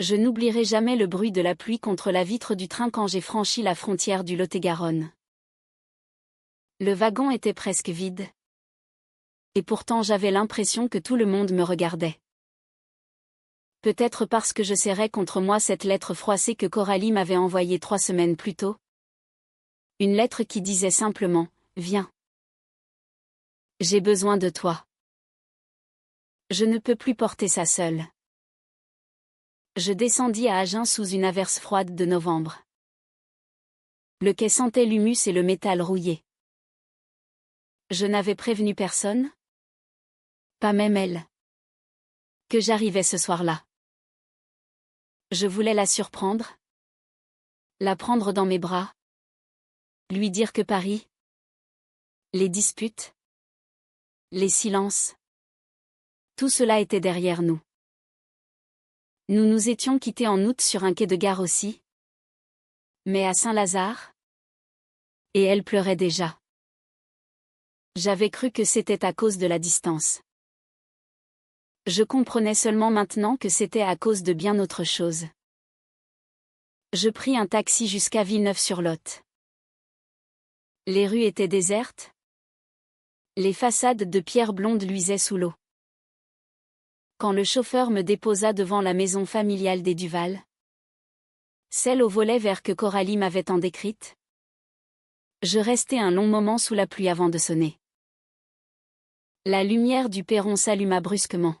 Je n'oublierai jamais le bruit de la pluie contre la vitre du train quand j'ai franchi la frontière du Lot-et-Garonne. Le wagon était presque vide. Et pourtant j'avais l'impression que tout le monde me regardait. Peut-être parce que je serrais contre moi cette lettre froissée que Coralie m'avait envoyée 3 semaines plus tôt. Une lettre qui disait simplement « Viens. J'ai besoin de toi. Je ne peux plus porter ça seule. » Je descendis à Agen sous une averse froide de novembre. Le quai sentait l'humus et le métal rouillé. Je n'avais prévenu personne? Pas même elle. Que j'arrivais ce soir-là. Je voulais la surprendre. La prendre dans mes bras. Lui dire que Paris. Les disputes. Les silences. Tout cela était derrière nous. Nous nous étions quittés en août sur un quai de gare aussi. Mais à Saint-Lazare. Et elle pleurait déjà. J'avais cru que c'était à cause de la distance. Je comprenais seulement maintenant que c'était à cause de bien autre chose. Je pris un taxi jusqu'à Villeneuve-sur-Lot. Les rues étaient désertes. Les façades de pierre blonde luisaient sous l'eau. Quand le chauffeur me déposa devant la maison familiale des Duval, celle au volet vert que Coralie m'avait tant décrite, je restai un long moment sous la pluie avant de sonner. La lumière du perron s'alluma brusquement.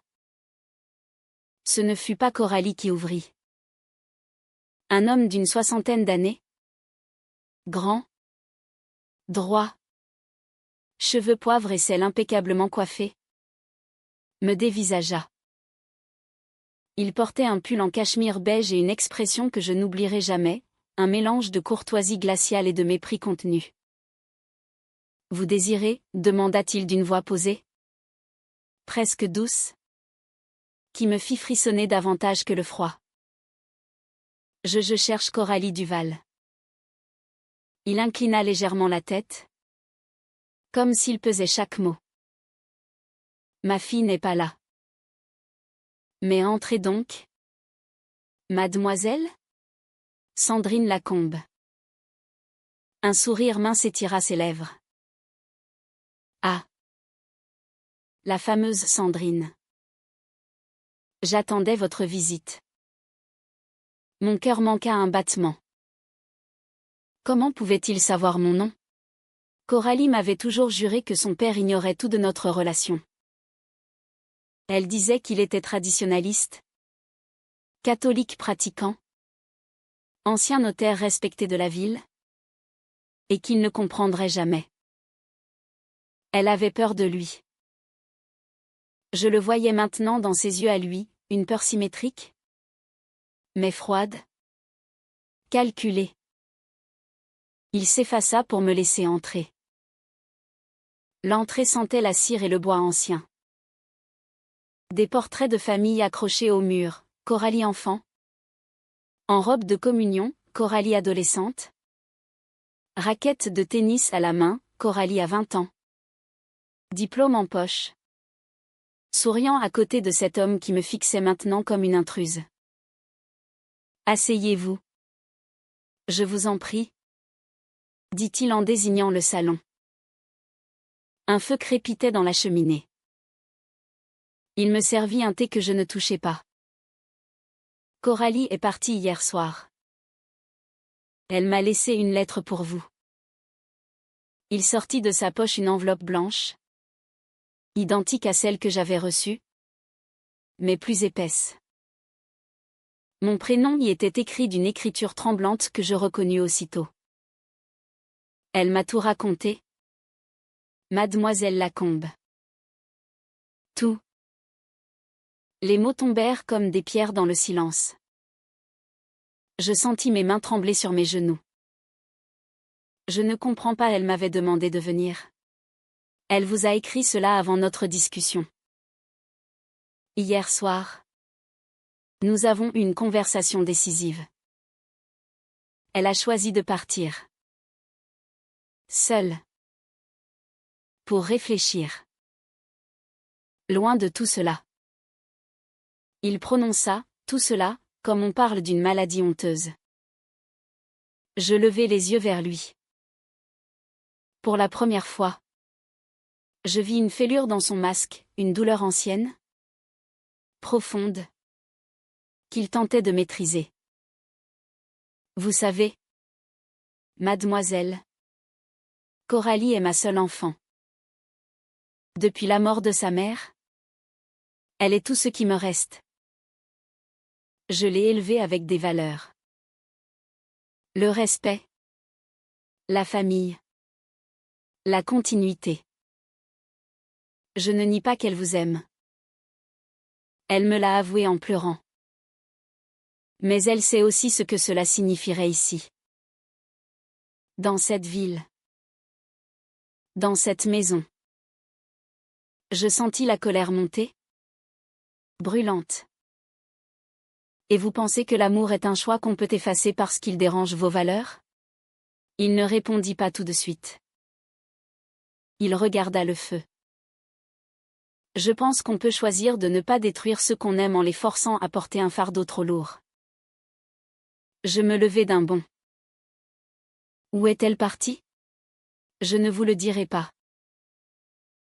Ce ne fut pas Coralie qui ouvrit. Un homme d'une 60aine d'années. Grand. Droit. Cheveux poivre et cils impeccablement coiffés. Me dévisagea. Il portait un pull en cachemire beige et une expression que je n'oublierai jamais, un mélange de courtoisie glaciale et de mépris contenu. « Vous désirez » demanda-t-il d'une voix posée. Presque douce. Qui me fit frissonner davantage que le froid. Je cherche Coralie Duval. Il inclina légèrement la tête. Comme s'il pesait chaque mot. Ma fille n'est pas là. Mais entrez donc. Mademoiselle ? Sandrine Lacombe. Un sourire mince étira ses lèvres. Ah. La fameuse Sandrine. J'attendais votre visite. Mon cœur manqua un battement. Comment pouvait-il savoir mon nom ? Coralie m'avait toujours juré que son père ignorait tout de notre relation. Elle disait qu'il était traditionnaliste, catholique pratiquant, ancien notaire respecté de la ville, et qu'il ne comprendrait jamais. Elle avait peur de lui. Je le voyais maintenant dans ses yeux à lui, une peur symétrique, mais froide, calculée. Il s'effaça pour me laisser entrer. L'entrée sentait la cire et le bois ancien. Des portraits de famille accrochés au mur, Coralie enfant. En robe de communion, Coralie adolescente. Raquette de tennis à la main, Coralie à 20 ans. Diplôme en poche. Souriant à côté de cet homme qui me fixait maintenant comme une intruse. Asseyez-vous. Je vous en prie. Dit-il en désignant le salon. Un feu crépitait dans la cheminée. Il me servit un thé que je ne touchais pas. Coralie est partie hier soir. Elle m'a laissé une lettre pour vous. Il sortit de sa poche une enveloppe blanche, identique à celle que j'avais reçue, mais plus épaisse. Mon prénom y était écrit d'une écriture tremblante que je reconnus aussitôt. Elle m'a tout raconté. Mademoiselle Lacombe. Tout. Les mots tombèrent comme des pierres dans le silence. Je sentis mes mains trembler sur mes genoux. Je ne comprends pas, elle m'avait demandé de venir. Elle vous a écrit cela avant notre discussion. Hier soir. Nous avons eu une conversation décisive. Elle a choisi de partir. Seule. Pour réfléchir. Loin de tout cela. Il prononça, tout cela, comme on parle d'une maladie honteuse. Je levai les yeux vers lui. Pour la première fois, je vis une fêlure dans son masque, une douleur ancienne, profonde, qu'il tentait de maîtriser. Vous savez, mademoiselle, Coralie est ma seule enfant. Depuis la mort de sa mère, elle est tout ce qui me reste. Je l'ai élevée avec des valeurs. Le respect, la famille, la continuité. Je ne nie pas qu'elle vous aime. Elle me l'a avoué en pleurant. Mais elle sait aussi ce que cela signifierait ici. Dans cette ville. Dans cette maison. Je sentis la colère monter. Brûlante. Et vous pensez que l'amour est un choix qu'on peut effacer parce qu'il dérange vos valeurs? Il ne répondit pas tout de suite. Il regarda le feu. Je pense qu'on peut choisir de ne pas détruire ceux qu'on aime en les forçant à porter un fardeau trop lourd. Je me levai d'un bond. Où est-elle partie? Je ne vous le dirai pas.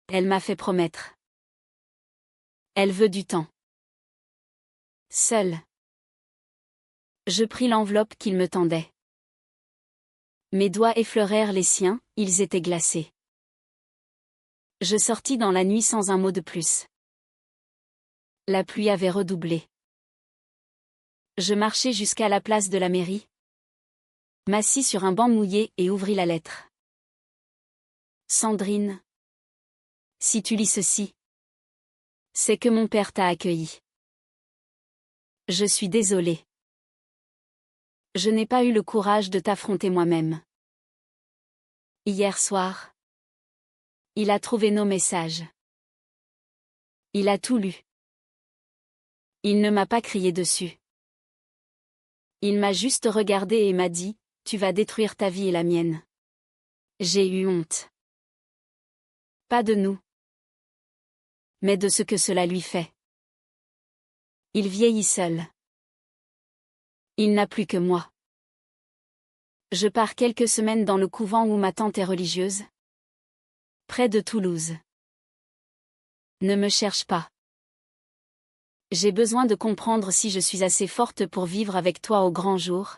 Elle m'a fait promettre. Elle veut du temps. Seule. Je pris l'enveloppe qu'il me tendait. Mes doigts effleurèrent les siens, ils étaient glacés. Je sortis dans la nuit sans un mot de plus. La pluie avait redoublé. Je marchai jusqu'à la place de la mairie, m'assis sur un banc mouillé et ouvris la lettre. Sandrine. Si tu lis ceci, c'est que mon père t'a accueilli. Je suis désolée. Je n'ai pas eu le courage de t'affronter moi-même. Hier soir, il a trouvé nos messages. Il a tout lu. Il ne m'a pas crié dessus. Il m'a juste regardé et m'a dit, tu vas détruire ta vie et la mienne. J'ai eu honte. Pas de nous, mais de ce que cela lui fait. Il vieillit seul. Il n'a plus que moi. Je pars quelques semaines dans le couvent où ma tante est religieuse. Près de Toulouse. Ne me cherche pas. J'ai besoin de comprendre si je suis assez forte pour vivre avec toi au grand jour.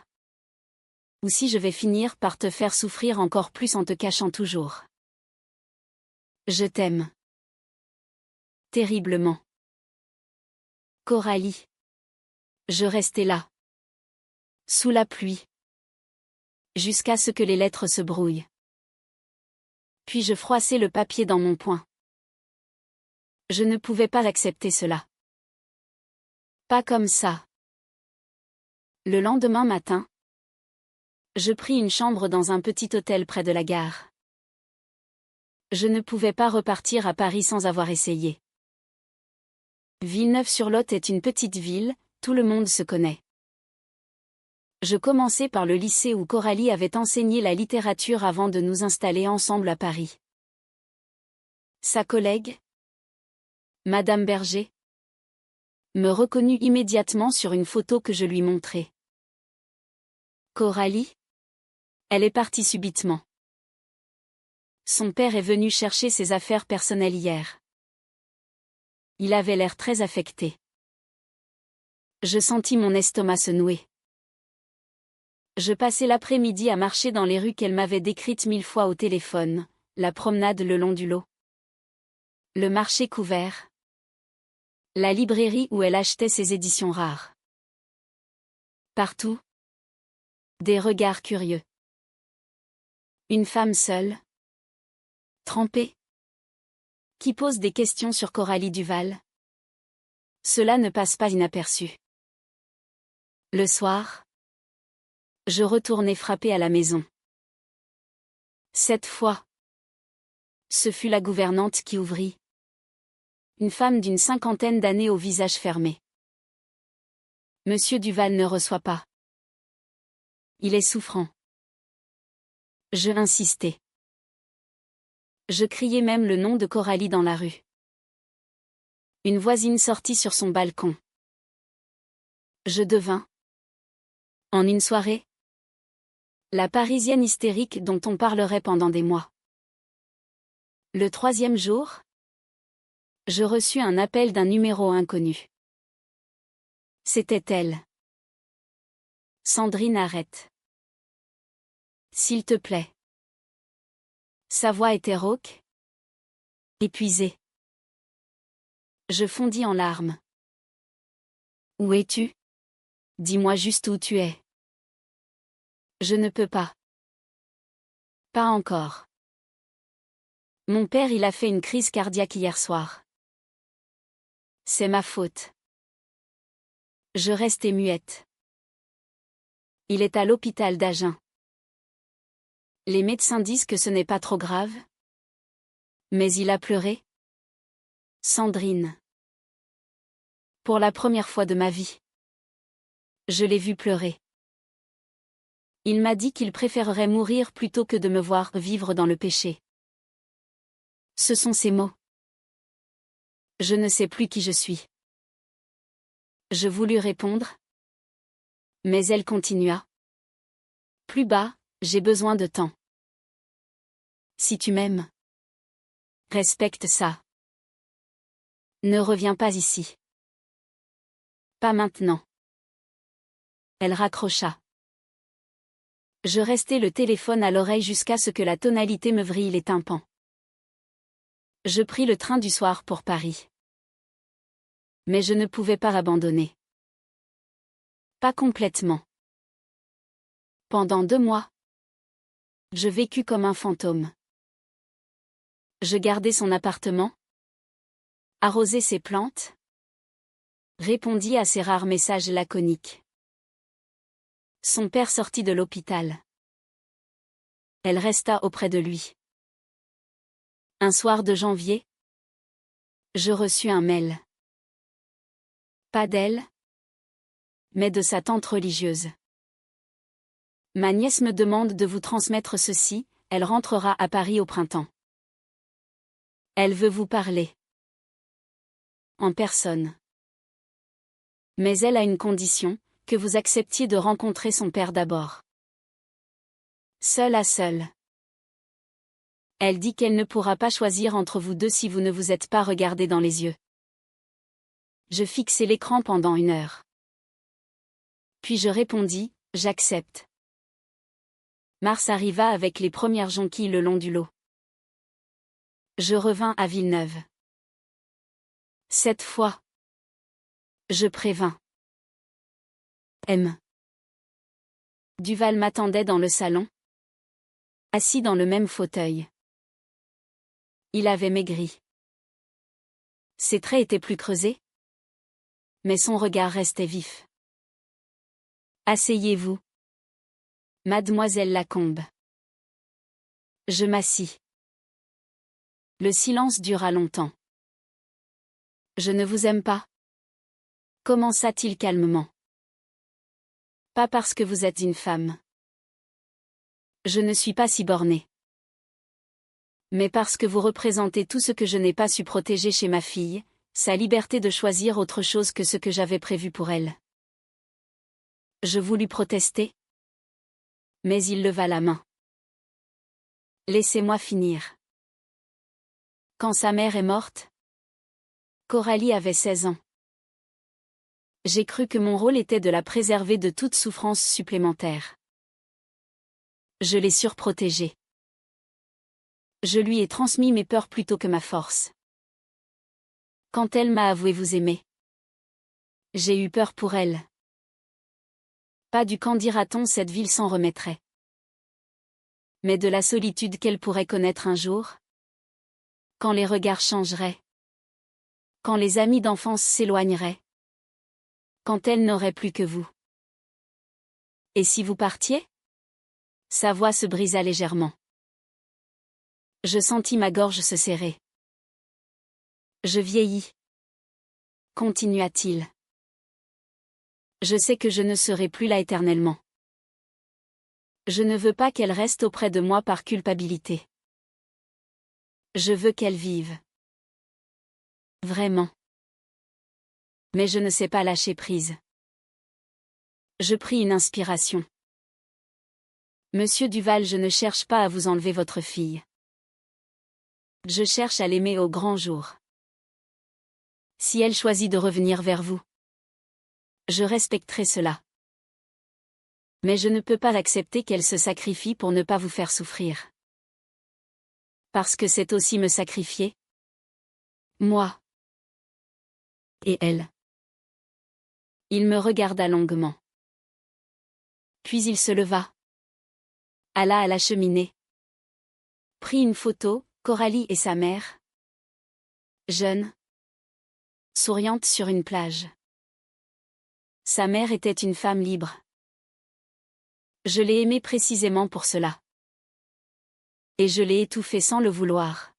Ou si je vais finir par te faire souffrir encore plus en te cachant toujours. Je t'aime. Terriblement. Coralie. Je restai là. Sous la pluie. Jusqu'à ce que les lettres se brouillent. Puis je froissai le papier dans mon poing. Je ne pouvais pas accepter cela. Pas comme ça. Le lendemain matin, je pris une chambre dans un petit hôtel près de la gare. Je ne pouvais pas repartir à Paris sans avoir essayé. Villeneuve-sur-Lot est une petite ville, tout le monde se connaît. Je commençai par le lycée où Coralie avait enseigné la littérature avant de nous installer ensemble à Paris. Sa collègue, Madame Berger, me reconnut immédiatement sur une photo que je lui montrai. Coralie? Elle est partie subitement. Son père est venu chercher ses affaires personnelles hier. Il avait l'air très affecté. Je sentis mon estomac se nouer. Je passai l'après-midi à marcher dans les rues qu'elle m'avait décrites 1000 fois au téléphone, la promenade le long du Lot. Le marché couvert. La librairie où elle achetait ses éditions rares. Partout. Des regards curieux. Une femme seule. Trempée. Qui pose des questions sur Coralie Duval. Cela ne passe pas inaperçu. Le soir, je retournai frapper à la maison. Cette fois, ce fut la gouvernante qui ouvrit. Une femme d'une 50aine d'années au visage fermé. Monsieur Duval ne reçoit pas. Il est souffrant. Je insistai. Je criai même le nom de Coralie dans la rue. Une voisine sortit sur son balcon. Je devins, en une soirée, la Parisienne hystérique dont on parlerait pendant des mois. Le 3e jour, je reçus un appel d'un numéro inconnu. C'était elle. Sandrine, arrête. S'il te plaît. Sa voix était rauque, épuisée. Je fondis en larmes. Où es-tu? Dis-moi juste où tu es. Je ne peux pas. Pas encore. Mon père, il a fait une crise cardiaque hier soir. C'est ma faute. Je restais muette. Il est à l'hôpital d'Agen. Les médecins disent que ce n'est pas trop grave. Mais il a pleuré. Sandrine. Pour la première fois de ma vie. Je l'ai vu pleurer. Il m'a dit qu'il préférerait mourir plutôt que de me voir vivre dans le péché. Ce sont ses mots. Je ne sais plus qui je suis. Je voulus répondre. Mais elle continua. Plus bas, j'ai besoin de temps. Si tu m'aimes, respecte ça. Ne reviens pas ici. Pas maintenant. Elle raccrocha. Je restai le téléphone à l'oreille jusqu'à ce que la tonalité me vrille les tympans. Je pris le train du soir pour Paris. Mais je ne pouvais pas abandonner. Pas complètement. Pendant 2 mois, je vécus comme un fantôme. Je gardai son appartement, arrosai ses plantes, répondis à ses rares messages laconiques. Son père sortit de l'hôpital. Elle resta auprès de lui. Un soir de janvier, je reçus un mail. Pas d'elle, mais de sa tante religieuse. Ma nièce me demande de vous transmettre ceci, elle rentrera à Paris au printemps. Elle veut vous parler. En personne. Mais elle a une condition, que vous acceptiez de rencontrer son père d'abord. Seul à seul. Elle dit qu'elle ne pourra pas choisir entre vous deux si vous ne vous êtes pas regardé dans les yeux. Je fixai l'écran pendant 1 heure. Puis je répondis, j'accepte. Mars arriva avec les premières jonquilles le long du lot. Je revins à Villeneuve. Cette fois, je prévins. M. Duval m'attendait dans le salon, assis dans le même fauteuil. Il avait maigri. Ses traits étaient plus creusés, mais son regard restait vif. Asseyez-vous. Mademoiselle Lacombe. Je m'assis. Le silence dura longtemps. Je ne vous aime pas, commença-t-il calmement. Pas parce que vous êtes une femme. Je ne suis pas si borné. Mais parce que vous représentez tout ce que je n'ai pas su protéger chez ma fille, sa liberté de choisir autre chose que ce que j'avais prévu pour elle. Je voulus protester. Mais il leva la main. Laissez-moi finir. Quand sa mère est morte, Coralie avait 16 ans. J'ai cru que mon rôle était de la préserver de toute souffrance supplémentaire. Je l'ai surprotégée. Je lui ai transmis mes peurs plutôt que ma force. Quand elle m'a avoué vous aimer, j'ai eu peur pour elle. Pas du quand dira-t-on cette ville s'en remettrait. Mais de la solitude qu'elle pourrait connaître un jour. Quand les regards changeraient. Quand les amis d'enfance s'éloigneraient. Quand elle n'aurait plus que vous. Et si vous partiez? Sa voix se brisa légèrement. Je sentis ma gorge se serrer. Je vieillis. Continua-t-il. Je sais que je ne serai plus là éternellement. Je ne veux pas qu'elle reste auprès de moi par culpabilité. Je veux qu'elle vive. Vraiment. Mais je ne sais pas lâcher prise. Je pris une inspiration. Monsieur Duval, je ne cherche pas à vous enlever votre fille. Je cherche à l'aimer au grand jour. Si elle choisit de revenir vers vous, je respecterai cela. Mais je ne peux pas accepter qu'elle se sacrifie pour ne pas vous faire souffrir. Parce que c'est aussi me sacrifier. Moi. Et elle. Il me regarda longuement. Puis il se leva. Alla à la cheminée. Prit une photo, Coralie et sa mère. Jeune. Souriante sur une plage. Sa mère était une femme libre. Je l'ai aimée précisément pour cela. Et je l'ai étouffée sans le vouloir.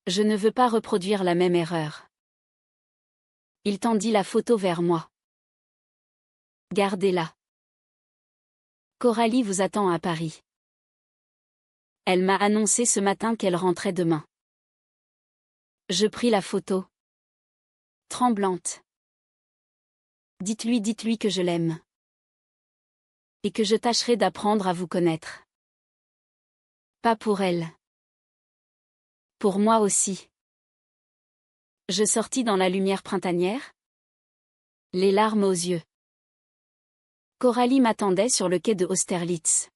Je ne veux pas reproduire la même erreur. Il tendit la photo vers moi. Gardez-la. Coralie vous attend à Paris. Elle m'a annoncé ce matin qu'elle rentrait demain. Je pris la photo. Tremblante. Dites-lui que je l'aime. Et que je tâcherai d'apprendre à vous connaître. Pas pour elle. Pour moi aussi. Je sortis dans la lumière printanière. Les larmes aux yeux. Coralie m'attendait sur le quai de Austerlitz.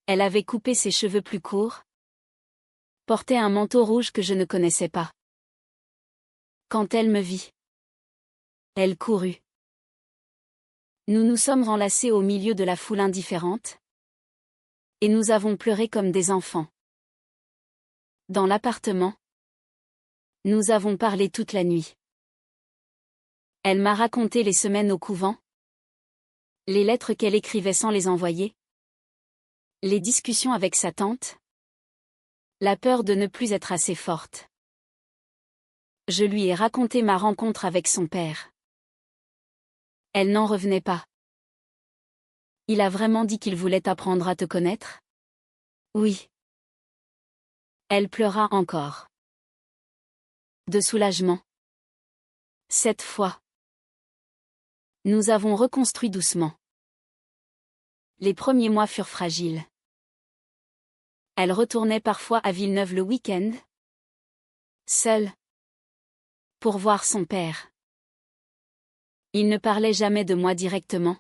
Elle avait coupé ses cheveux plus courts. Portait un manteau rouge que je ne connaissais pas. Quand elle me vit, elle courut. Nous nous sommes enlacés au milieu de la foule indifférente. Et nous avons pleuré comme des enfants. Dans l'appartement, nous avons parlé toute la nuit. Elle m'a raconté les semaines au couvent, les lettres qu'elle écrivait sans les envoyer, les discussions avec sa tante, la peur de ne plus être assez forte. Je lui ai raconté ma rencontre avec son père. Elle n'en revenait pas. Il a vraiment dit qu'il voulait apprendre à te connaître? Oui. Elle pleura encore. De soulagement. Cette fois. Nous avons reconstruit doucement. Les premiers mois furent fragiles. Elle retournait parfois à Villeneuve le week-end. Seule. Pour voir son père. Il ne parlait jamais de moi directement.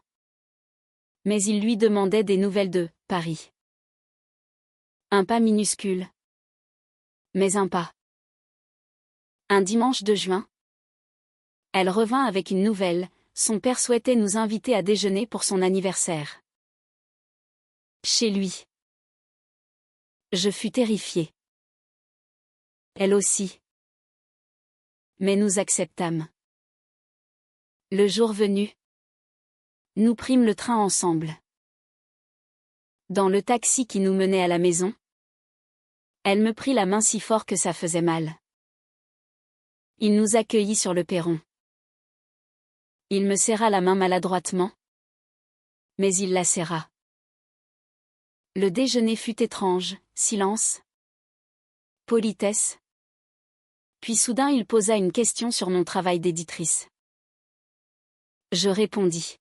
Mais il lui demandait des nouvelles de Paris. Un pas minuscule. Mais un pas. Un dimanche de juin. Elle revint avec une nouvelle, son père souhaitait nous inviter à déjeuner pour son anniversaire. Chez lui. Je fus terrifiée. Elle aussi. Mais nous acceptâmes. Le jour venu. Nous prîmes le train ensemble. Dans le taxi qui nous menait à la maison. Elle me prit la main si fort que ça faisait mal. Il nous accueillit sur le perron. Il me serra la main maladroitement. Mais il la serra. Le déjeuner fut étrange, silence. Politesse. Puis soudain il posa une question sur mon travail d'éditrice. Je répondis.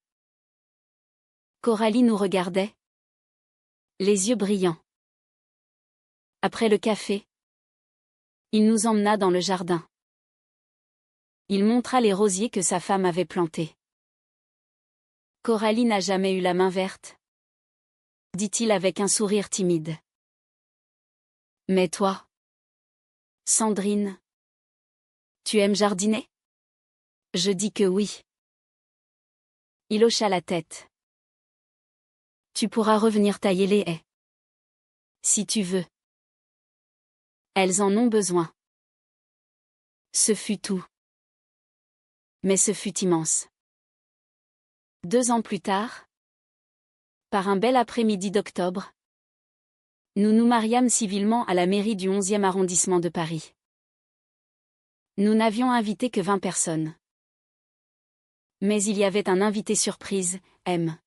Coralie nous regardait. Les yeux brillants. Après le café. Il nous emmena dans le jardin. Il montra les rosiers que sa femme avait plantés. Coralie n'a jamais eu la main verte, dit-il avec un sourire timide. Mais toi, Sandrine, tu aimes jardiner? Je dis que oui. Il hocha la tête. Tu pourras revenir tailler les haies. Si tu veux. Elles en ont besoin. Ce fut tout. Mais ce fut immense. 2 ans plus tard, par un bel après-midi d'octobre, nous nous mariâmes civilement à la mairie du 11e arrondissement de Paris. Nous n'avions invité que 20 personnes. Mais il y avait un invité surprise, M.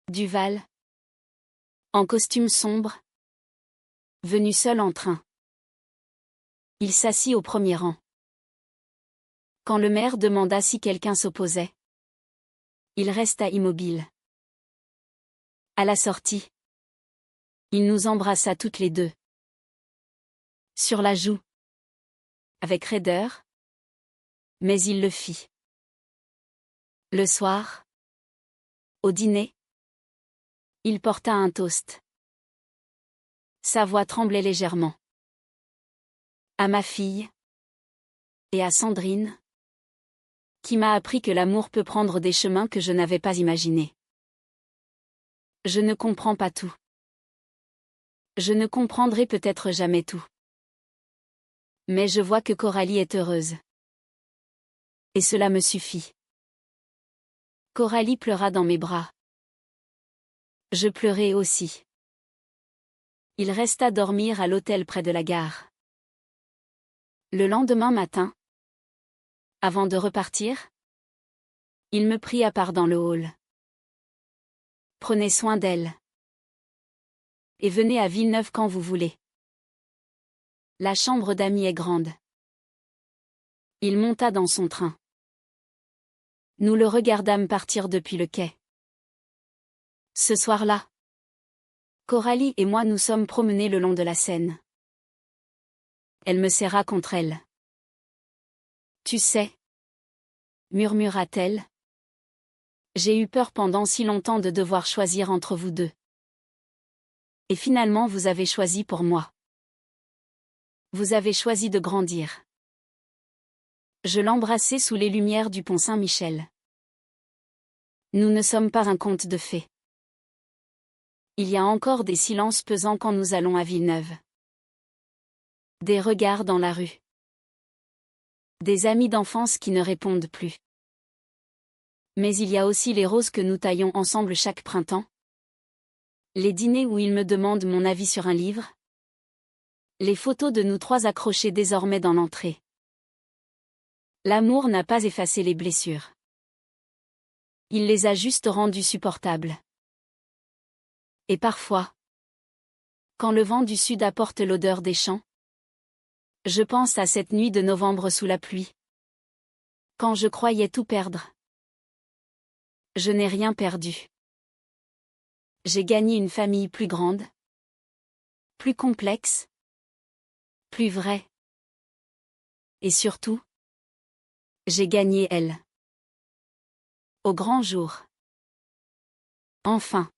Duval. En costume sombre. Venu seul en train. Il s'assit au premier rang. Quand le maire demanda si quelqu'un s'opposait, Il resta immobile. À la sortie, il nous embrassa toutes les deux. Sur la joue. Avec raideur. Mais il le fit. Le soir. Au dîner. Il porta un toast. Sa voix tremblait légèrement. À ma fille. Et à Sandrine. Qui m'a appris que l'amour peut prendre des chemins que je n'avais pas imaginés. Je ne comprends pas tout. Je ne comprendrai peut-être jamais tout. Mais je vois que Coralie est heureuse. Et cela me suffit. Coralie pleura dans mes bras. Je pleurai aussi. Il resta dormir à l'hôtel près de la gare. Le lendemain matin, avant de repartir, il me prit à part dans le hall. Prenez soin d'elle. Et venez à Villeneuve quand vous voulez. La chambre d'amis est grande. Il monta dans son train. Nous le regardâmes partir depuis le quai. Ce soir-là, Coralie et moi nous sommes promenés le long de la Seine. Elle me serra contre elle. Tu sais, murmura-t-elle, j'ai eu peur pendant si longtemps de devoir choisir entre vous deux. Et finalement vous avez choisi pour moi. Vous avez choisi de grandir. Je l'embrassai sous les lumières du pont Saint-Michel. Nous ne sommes pas un conte de fées. Il y a encore des silences pesants quand nous allons à Villeneuve. Des regards dans la rue. Des amis d'enfance qui ne répondent plus. Mais il y a aussi les roses que nous taillons ensemble chaque printemps. Les dîners où il me demande mon avis sur un livre. Les photos de nous trois accrochées désormais dans l'entrée. L'amour n'a pas effacé les blessures. Il les a juste rendues supportables. Et parfois, quand le vent du sud apporte l'odeur des champs, je pense à cette nuit de novembre sous la pluie. Quand je croyais tout perdre. Je n'ai rien perdu. J'ai gagné une famille plus grande, plus complexe, plus vraie. Et surtout, j'ai gagné elle. Au grand jour. Enfin.